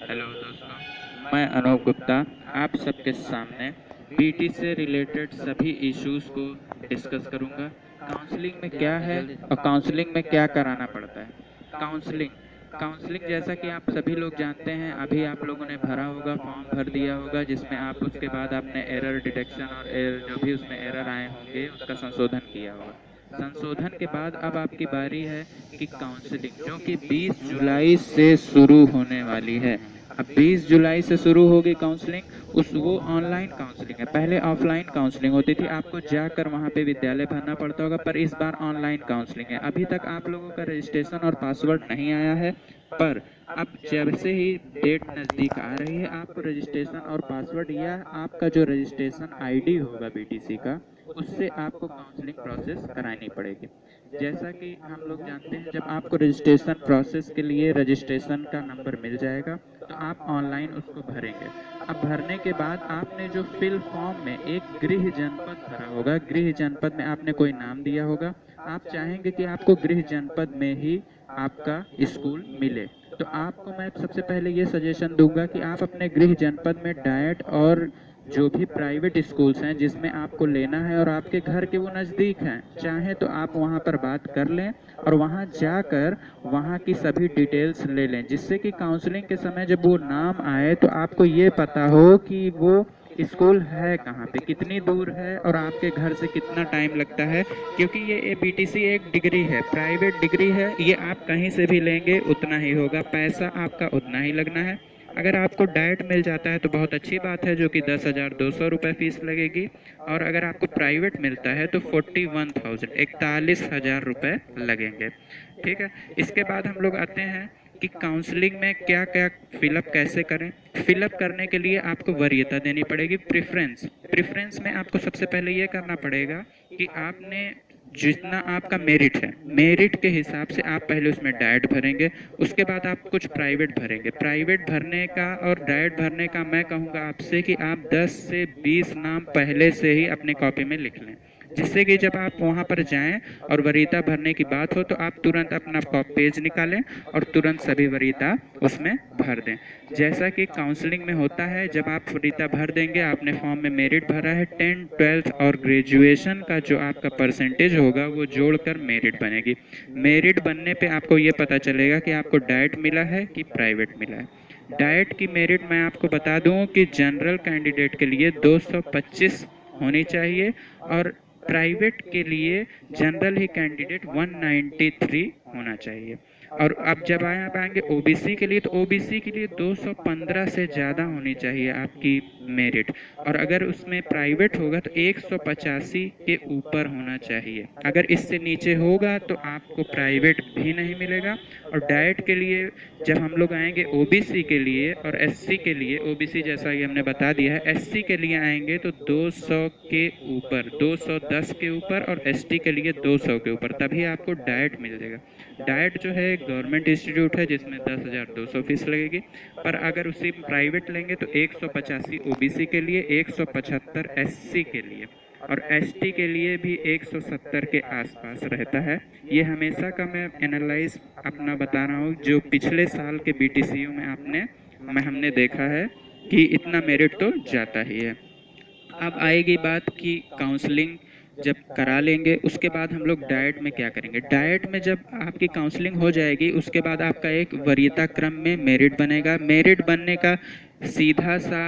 Hello दोस्तों, मैं अनूप गुप्ता आप सबके सामने बीटी से रिलेटेड सभी इश्यूज़ को डिस्कस करूंगा। काउंसलिंग में क्या है और काउंसलिंग में क्या कराना पड़ता है। काउंसलिंग काउंसलिंग जैसा कि आप सभी लोग जानते हैं, अभी आप लोगों ने भरा होगा, फॉर्म भर दिया होगा, जिसमें आप उसके बाद आपने एरर डिटेक्शन और जो भी उसमें एरर आए होंगे उसका संशोधन किया होगा। संशोधन के बाद अब आपकी बारी है कि काउंसलिंग जो कि 20 जुलाई से शुरू होने वाली है। अब 20 जुलाई से शुरू होगी काउंसलिंग। वो ऑनलाइन काउंसलिंग है। पहले ऑफलाइन काउंसलिंग होती थी, आपको जाकर वहाँ पे विद्यालय भरना पड़ता होगा, पर इस बार ऑनलाइन काउंसलिंग है। अभी तक आप लोगों का रजिस्ट्रेशन और पासवर्ड नहीं आया है, पर अब जैसे ही डेट नज़दीक आ रही है, आपको रजिस्ट्रेशन और पासवर्ड या आपका जो रजिस्ट्रेशन आईडी होगा बीटीसी का, उससे आपको काउंसलिंग प्रोसेस करानी पड़ेगी। जैसा कि हम लोग जानते हैं, जब आपको रजिस्ट्रेशन प्रोसेस के लिए रजिस्ट्रेशन का नंबर मिल जाएगा तो आप ऑनलाइन उसको भरेंगे। अब भरने के बाद आपने जो फिल फॉर्म में एक गृह जनपद भरा होगा, गृह जनपद में आपने कोई नाम दिया होगा, आप चाहेंगे कि आपको गृह जनपद में ही आपका स्कूल मिले, तो आपको मैं सबसे पहले ये सजेशन दूंगा कि आप अपने गृह जनपद में डाइट और जो भी प्राइवेट स्कूल्स हैं जिसमें आपको लेना है और आपके घर के वो नज़दीक हैं, चाहे तो आप वहाँ पर बात कर लें और वहाँ जाकर वहाँ की सभी डिटेल्स ले लें, जिससे कि काउंसलिंग के समय जब वो नाम आए तो आपको ये पता हो कि वो स्कूल है कहाँ पे, कितनी दूर है और आपके घर से कितना टाइम लगता है। क्योंकि ये बीटीसी एक डिग्री है, प्राइवेट डिग्री है, ये आप कहीं से भी लेंगे उतना ही होगा, पैसा आपका उतना ही लगना है। अगर आपको डाइट मिल जाता है तो बहुत अच्छी बात है, जो कि 10,200 रुपये फीस लगेगी, और अगर आपको प्राइवेट मिलता है तो 41,000 41,000 रुपये लगेंगे। ठीक है। इसके बाद हम लोग आते हैं कि काउंसलिंग में क्या क्या फिलअप कैसे करें। फिलअप करने के लिए आपको वरीयता देनी पड़ेगी, प्रेफरेंस। प्रेफरेंस में आपको सबसे पहले ये करना पड़ेगा कि आपने जितना आपका मेरिट है, मेरिट के हिसाब से आप पहले उसमें डाइट भरेंगे, उसके बाद आप कुछ प्राइवेट भरेंगे। प्राइवेट भरने का और डाइट भरने का मैं कहूँगा आपसे कि आप 10 से 20 नाम पहले से ही अपने कॉपी में लिख लें, जिससे कि जब आप वहाँ पर जाएं और वरीयता भरने की बात हो तो आप तुरंत अपना पेज निकालें और तुरंत सभी वरीयता उसमें भर दें। जैसा कि काउंसलिंग में होता है, जब आप वरीयता भर देंगे, आपने फॉर्म में मेरिट भरा है, 10, 12 और ग्रेजुएशन का जो आपका परसेंटेज होगा वो जोड़कर मेरिट बनेगी। मेरिट बनने पे आपको ये पता चलेगा कि आपको डाइट मिला है कि प्राइवेट मिला है। डाइट की मेरिट मैं आपको बता दूं कि जनरल कैंडिडेट के लिए 225 होनी चाहिए, और प्राइवेट के लिए जनरल ही कैंडिडेट 193 होना चाहिए। और अब जब आप आएंगे ओबीसी के लिए, तो ओबीसी के लिए 215 से ज़्यादा होनी चाहिए आपकी मेरिट, और अगर उसमें प्राइवेट होगा तो 185 के ऊपर होना चाहिए। अगर इससे नीचे होगा तो आपको प्राइवेट भी नहीं मिलेगा। और डाइट के लिए जब हम लोग आएंगे ओबीसी के लिए और एससी के लिए, ओबीसी जैसा कि हमने बता दिया है, एससी के लिए आएंगे तो 200 के ऊपर, 210 के ऊपर, और एसटी के लिए 200 के ऊपर, तभी आपको डाइट मिल जाएगा। डाइट जो है गवर्नमेंट इंस्टीट्यूट है जिसमें 10,200 फीस लगेगी, पर अगर उसी प्राइवेट लेंगे तो 185 ओबीसी के लिए, 175 एससी के लिए, और एसटी के लिए भी 170 के आसपास रहता है। ये हमेशा का मैं एनालाइज अपना बता रहा हूँ, जो पिछले साल के बीटीसीयू में हमने देखा है कि इतना मेरिट तो जाता ही है। अब आएगी बात कि काउंसलिंग जब करा लेंगे उसके बाद हम लोग डाइट में क्या करेंगे। डाइट में जब आपकी काउंसलिंग हो जाएगी उसके बाद आपका एक वरीयता क्रम में मेरिट बनेगा। मेरिट बनने का सीधा सा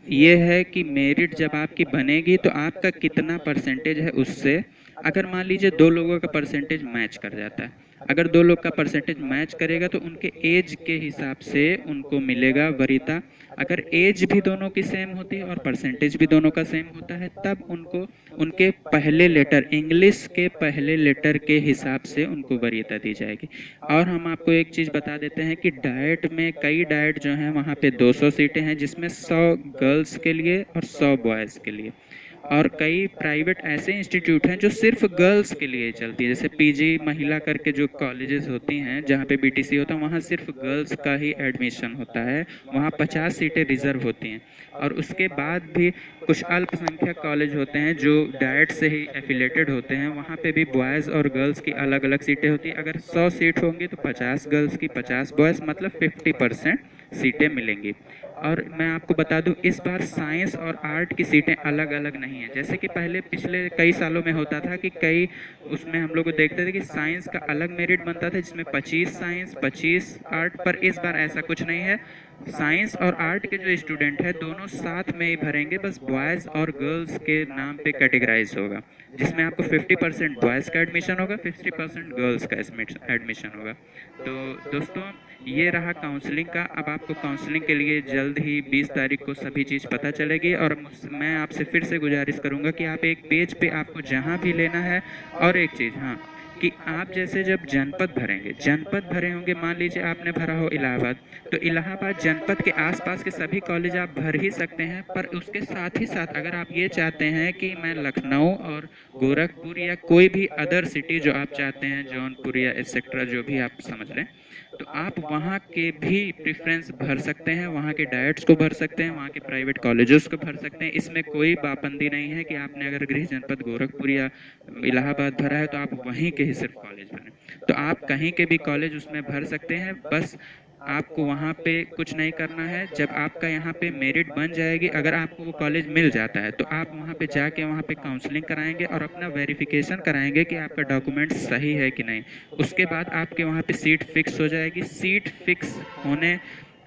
ये है कि मेरिट जब आपकी बनेगी तो आपका कितना परसेंटेज है उससे, अगर मान लीजिए दो लोगों का परसेंटेज मैच कर जाता है, अगर दो लोग का परसेंटेज मैच करेगा तो उनके एज के हिसाब से उनको मिलेगा वरीयता। अगर एज भी दोनों की सेम होती है और परसेंटेज भी दोनों का सेम होता है, तब उनको उनके पहले लेटर, इंग्लिश के पहले लेटर के हिसाब से उनको वरीयता दी जाएगी। और हम आपको एक चीज़ बता देते हैं कि डाइट में कई डाइट जो हैं वहाँ पे 200 सीटें हैं, जिसमें 100 गर्ल्स के लिए और 100 बॉयज़ के लिए। और कई प्राइवेट ऐसे इंस्टीट्यूट हैं जो सिर्फ गर्ल्स के लिए चलती है, जैसे पीजी महिला करके जो कॉलेजेस होती हैं जहाँ पे बीटीसी होता है, वहाँ सिर्फ गर्ल्स का ही एडमिशन होता है, वहाँ 50 सीटें रिजर्व होती हैं। और उसके बाद भी कुछ अल्पसंख्यक कॉलेज होते हैं जो डाइट से ही एफिलेटेड होते हैं, वहाँ पे भी बॉयज़ और गर्ल्स की अलग अलग सीटें होती हैं। अगर 100 सीट होंगी तो 50 गर्ल्स की, 50 बॉयज़, मतलब 50% सीटें मिलेंगी। और मैं आपको बता दूं, इस बार साइंस और आर्ट की सीटें अलग अलग नहीं है। जैसे कि पहले पिछले कई सालों में होता था कि कई उसमें हम लोग को देखते थे कि साइंस का अलग मेरिट बनता था जिसमें 25 साइंस 25 आर्ट, पर इस बार ऐसा कुछ नहीं है। साइंस और आर्ट के जो स्टूडेंट हैं दोनों साथ में ही भरेंगे, बस बॉयज़ और गर्ल्स के नाम पे कैटेगराइज होगा, जिसमें आपको 50% बॉयज़ का एडमिशन होगा, 50% गर्ल्स का एडमिशन होगा। तो दोस्तों, ये रहा काउंसलिंग का। अब आपको काउंसलिंग के लिए जल्द ही 20 तारीख को सभी चीज़ पता चलेगी। और मैं आपसे फिर से गुजारिश करूँगा कि आप एक पेज पे आपको जहाँ भी लेना है। और एक चीज़, हाँ, कि आप जैसे जब जनपद भरे होंगे, मान लीजिए आपने भरा हो इलाहाबाद, तो इलाहाबाद जनपद के आसपास के सभी कॉलेज आप भर ही सकते हैं। पर उसके साथ ही साथ अगर आप ये चाहते हैं कि मैं लखनऊ और गोरखपुर या कोई भी अदर सिटी जो आप चाहते हैं, जौनपुर या एक्सेट्रा जो भी आप समझ लें, तो आप वहाँ के भी प्रेफरेंस भर सकते हैं, वहाँ के डायट्स को भर सकते हैं, वहाँ के प्राइवेट कॉलेजेस को भर सकते हैं। इसमें कोई पाबंदी नहीं है कि आपने अगर गृह जनपद गोरखपुर या इलाहाबाद भरा है तो आप वहीं के ही सिर्फ कॉलेज भरें। तो आप कहीं के भी कॉलेज उसमें भर सकते हैं। बस आपको वहाँ पे कुछ नहीं करना है। जब आपका यहाँ पे मेरिट बन जाएगी, अगर आपको वो कॉलेज मिल जाता है तो आप वहाँ पे जाके वहाँ पे काउंसलिंग कराएंगे और अपना वेरिफिकेशन कराएंगे कि आपका डॉक्यूमेंट सही है कि नहीं। उसके बाद आपके वहाँ पे सीट फिक्स हो जाएगी। सीट फिक्स होने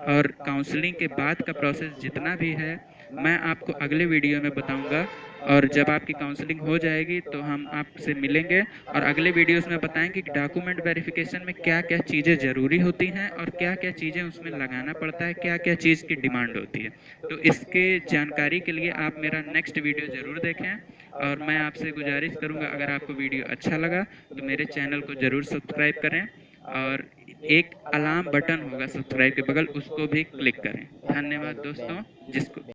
और काउंसलिंग के बाद का प्रोसेस जितना भी है, मैं आपको अगले वीडियो में बताऊंगा। और जब आपकी काउंसलिंग हो जाएगी तो हम आपसे मिलेंगे और अगले वीडियोस में बताएंगे कि डॉक्यूमेंट वेरिफिकेशन में क्या क्या चीज़ें ज़रूरी होती हैं और क्या क्या चीज़ें उसमें लगाना पड़ता है, क्या क्या चीज़ की डिमांड होती है। तो इसके जानकारी के लिए आप मेरा नेक्स्ट वीडियो ज़रूर देखें। और मैं आपसे गुजारिश करूंगा, अगर आपको वीडियो अच्छा लगा तो मेरे चैनल को ज़रूर सब्सक्राइब करें। और एक अलार्म बटन होगा सब्सक्राइब के बगल, उसको भी क्लिक करें। धन्यवाद दोस्तों। जिसको